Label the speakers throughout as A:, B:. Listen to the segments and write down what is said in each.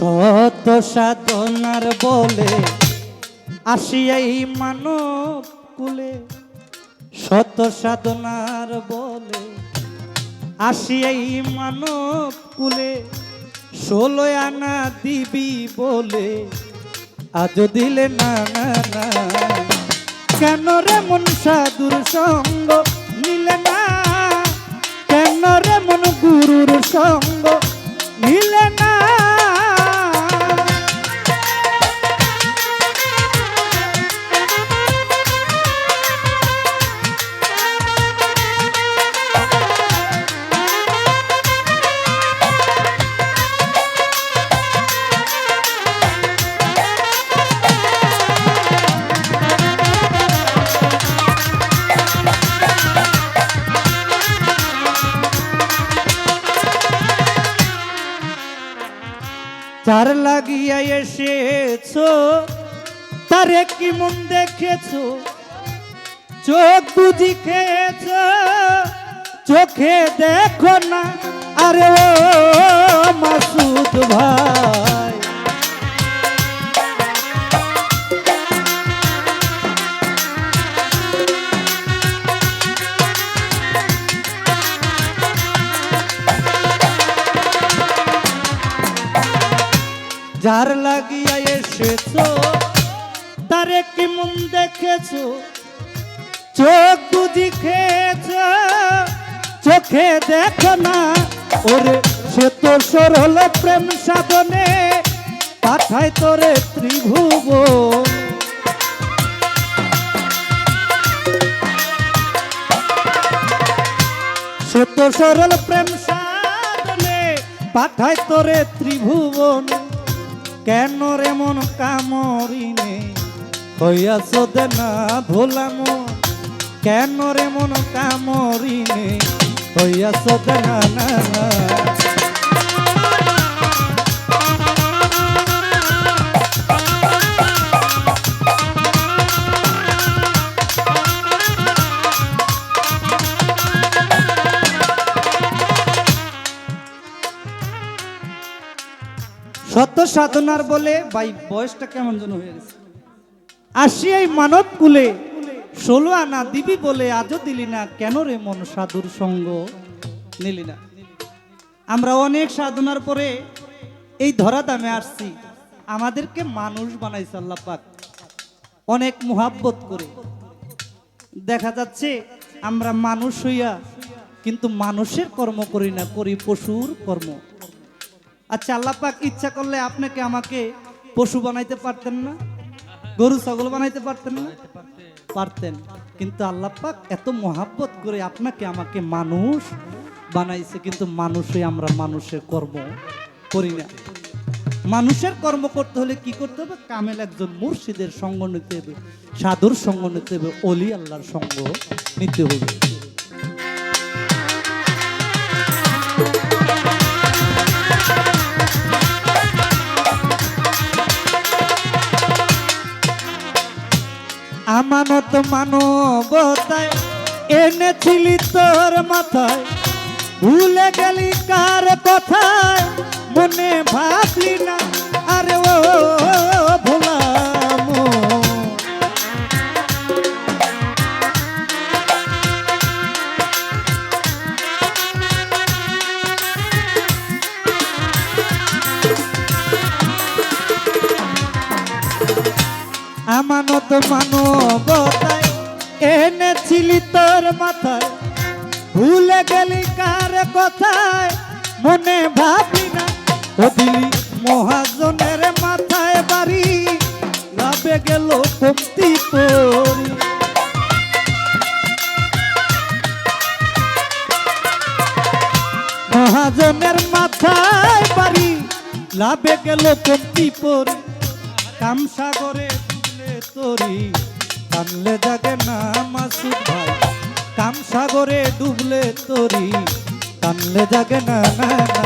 A: শত সাধনার বলে আসিয়াই মানব কুলে, শত সাধনার বলে আসিয়াই মানব কুলে, 16 আনা দিবি বলে আজ দিলে না না না। কেন রে মন সাধুর সঙ্গ নিলে না, কেন রে মন গুরুর সঙ্গ নিলে না। যার লাগিয়া এসেছো তারে কি মন দেখেছো, চোখ বুঝি খেয়েছো, চোখে দেখো না। আরে ও মাসুদ ভাই, যার লাগিয়া এসেছো তারে কি মন দেখেছো, চোখ বুঝি খেয়েছো, চোখে দেখো না। ওরে সে তো সরল প্রেম সাধনে পাঠায় তোরে ত্রিভুবন। সে তো সরল প্রেম সাধনে পাঠায় তোরে ত্রিভুবন। কেন রে মন কামরিনে হইয়াছ দেনা ভোলাম, কেন রে মন কামরিনে হইয়াছ দেনা না না। শত সাধনার বলে ভাই বয়সটা কেমন যেন হয়ে গেছে, আসিয়াই মানব কুলে 16 আনা দিবি বলে আজও দিলি না। কেন রে মন সাধুর সঙ্গ নিলি না। আমরা অনেক সাধনার পরে এই ধরা দামে আসছি, আমাদেরকে মানুষ বানাইছে আল্লাহ পাক অনেক মুহাব্বত করে। দেখা যাচ্ছে আমরা মানুষ হইয়া কিন্তু মানুষের কর্ম করি না, করি পশুর কর্ম। আচ্ছা, আল্লাহ পাক ইচ্ছা করলে আপনাকে আমাকে পশু বানাইতে পারতেন না? গরু ছাগল বানাইতে পারতেন না? পারতেন। কিন্তু আল্লাহ পাক এত মহাব্বত করে আপনাকে আমাকে মানুষ বানাইছে, কিন্তু মানুষে আমরা মানুষের কর্ম করি না। মানুষের কর্ম করতে হলে কি করতে হবে? কামেল একজন মুর্শিদের সঙ্গ নিতে হবে, সাধুর সঙ্গ নিতে হবে, অলি আল্লাহর সঙ্গ নিতে হবে। আমানত মানবতায় এনেছিলি তোর মাথায়, ভুলে গেলি কার কথায় মনে ভাবলি না। আরে ও ভোলাম, আমানত মানবতায় এনেছিলি তোর মাথায়, ভুলে গেলি কার কথায় মনে ভাবলি না। ও দিলি মহাজনের মাথায় বাড়ি, লাভে গেল কমতি পরি। মহাজনের মাথায় বাড়ি, লাভে গেল কমতি পরি। কামসাগরে ডুবলে তরি, টানলে জাগে না মাসুদ ভাই। কামসাগরে ডুবলে তরি, টানলে জাগে না না না।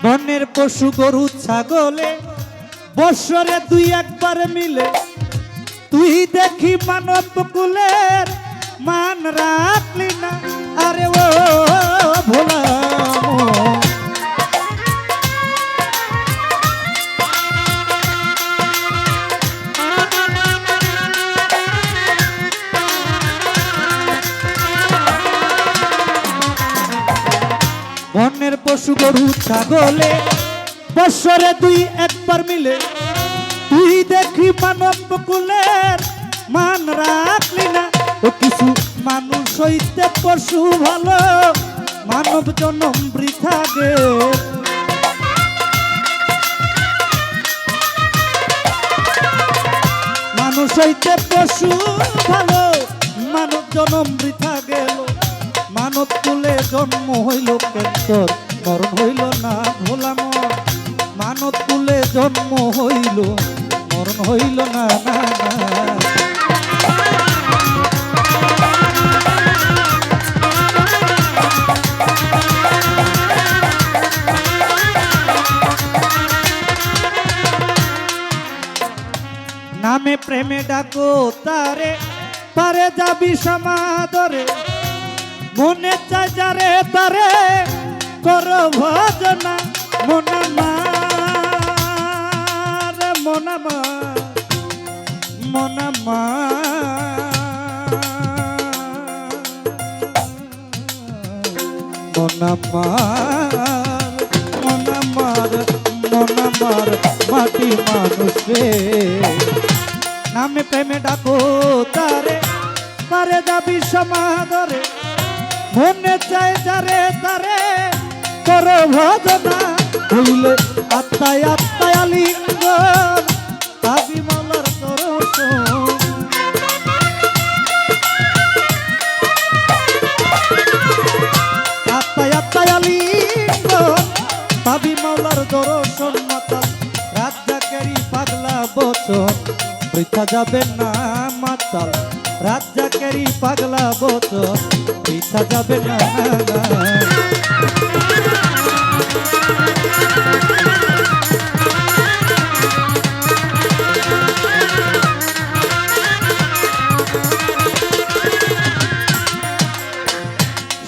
A: বনের পশু গরু ছাগলে বৎসরে দুই একবার মিলে তুই দেখি মানব কুলের মান রাখলি না। আরে ও ভোলা মন, বনের পশু গরু ছাগলে বৎসরে দুই একবার মিলে তুই দেখি মানব কুলের মান রাখলি না। ও কিছু মানুষ হইতে পশু ভালো, মানব জনম বৃথা গে। মানুষ হইতে পশু ভালো, মানব জনম বৃথা গেল। মানব কুলে জন্ম হইল কেন্তর, মরণ হইল না ভোলা মন। মানব কুলে জন্ম হইল, মরণ হইল না না না। নামে প্রেমে ডাকো তারে, পারে যাবি সমাদরে। মনে চাই যারে তারে কর ভজনা। মনামার মনামার মনামার মনামার মাটি মানুষ রে। নামে প্রেমে ডাকো তারে, পারে যাবি সমাদরে। মনে চাই যারে তারে কর ভজনা। হইলে আত্মায় আত্মায় আলিঙ্গন, পাবি মালার দর্শন। আত্মায় আত্মায় আলিঙ্গন, পাবি মালার দর্শন। মাতাল রাজ্জাকেরই পাগলা বচন, বৃথা যাবে না মাতাল রাজ্জাকেরই পাগলা বচন, বৃথা যাবে না।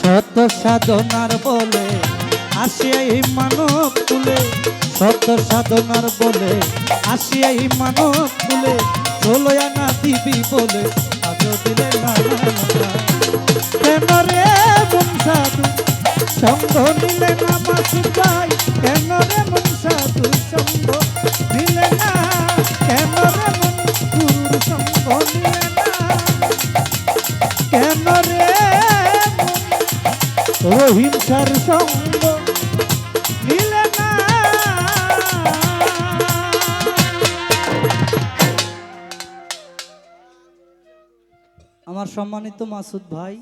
A: শত সাধনার বলে আসিয়া এই মানব কুলে, শত সাধনার বলে আসিয়া এই মানব কুলে। 16 আনা দিবি বলে আজও দিলে না। কেন রে মন সাধু সঙ্গ নিলে না মাসুদ ভাই? কেন রে মন সাধু সঙ্গ নিলে না? কেন রে মন গুরুর সঙ্গ নিলে না? কেন রে রহিমসার সঙ্গ নিলে না? আমার সম্মানিত মাসুদ ভাই,